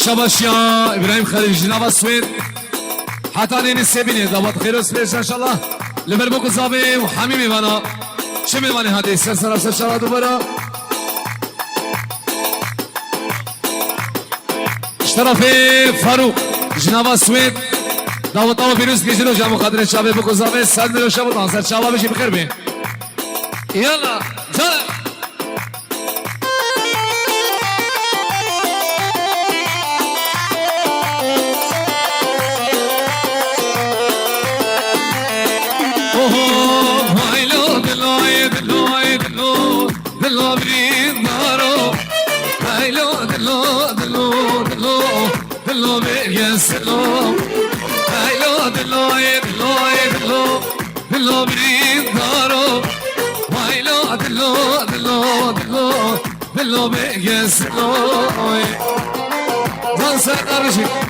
شاباش يا ابراهيم خليل جناب السويد حتى نين السبيني دعوت خير وسبيش ان شاء الله لبربوك الزابي وحميمي وانا شمي واني هذه السلسلة سلسلة دوبارا اشترافي فاروق جناب السويد دعوت او فيروس كيجلو جامو قدر الشابي بوكو زابي سلم له شابو تنصر شابا بشي بخير بي يلا جالا دلو بريد دارو هايلو دلو بيسلو هايلو دلو بريد دارو هايلو دلو بيسلو دانسر قرشي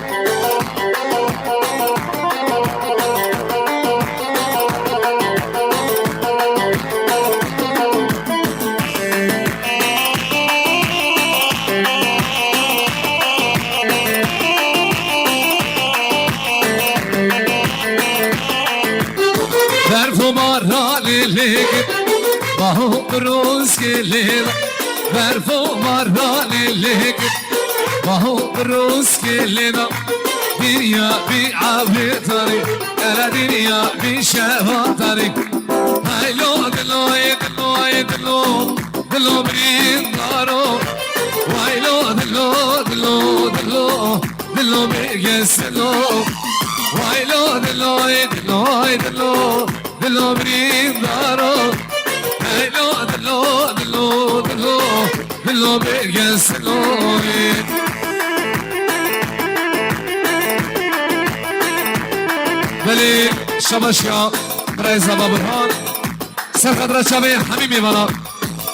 ليك باهو بروز كليل برفو مراني ليك باهو بروز كليل دنيا بعبي طريق انا دنيا بشهوة طريق هايلو دلو بريد دارو وايلو دلو بيسلو وايلو دلو بريد دارو هايلو دلو بيسلو بلي شباشيا رئيس ابا برهان سر قدر شبه حميمي وانا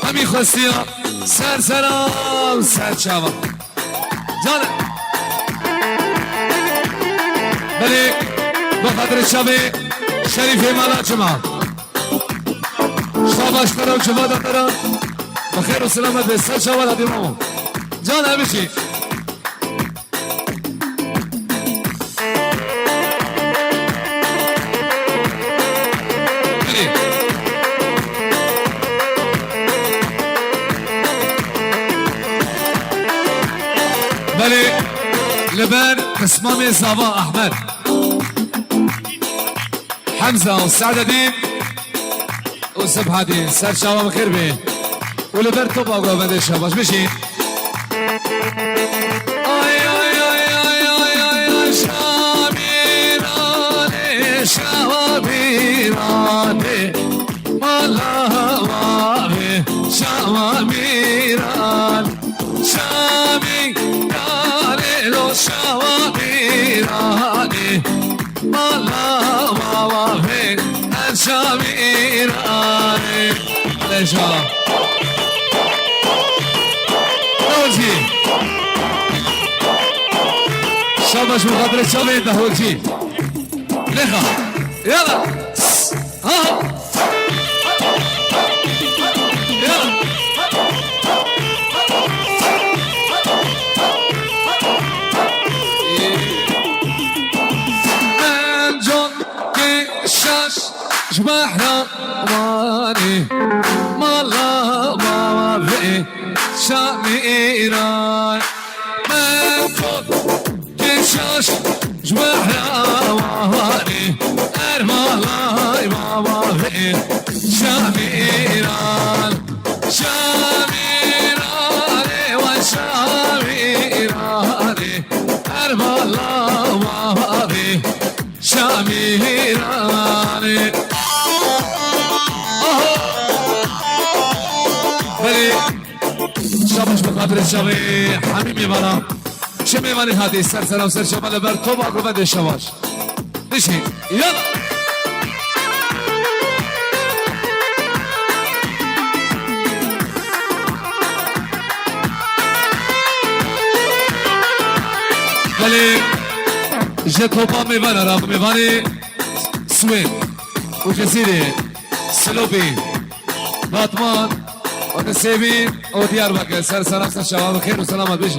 همي خواستيا سر سلام سر شبه جانه بلي بقدر شبه شريف مالا جماعة شاباش ترى وشباب ترى بخير وسلامة بسر شبه هذه ماما جانه بشي بلي لبان قسمامي زابا احمد حمزة والسعددين والسبحادين سر شباب خير بيه ولبان طبعا وقوة بدي شباش بشي شوابيراني مالهوابي شوابيران شاميراني لو شوابيراني مالهوابي شاميراني ليش دهولجي شاباش مقدر الشامي دهولجي ليخا يلا ها يلا من جون كشاش جبحنا ماني مالا ما في شامي إيران من جون كشاش جبحنا ماني ارمالاي بابا في شامي إيران شامي إيراني وشامي إيراني ارمالاي بابا في شامي إيراني بلي شابش بقدر الشامي حميمي بنا شمي ماني هذه السلسلة وسر شمال برطوبة قبل الشواش نشي يلا بلي جاكوبا ميفانا راب ميفاني سويد وجزيرة سلوبي باطمان ونسيبين وديار بكر سر سلام سر شباب خير وسلامة بيجي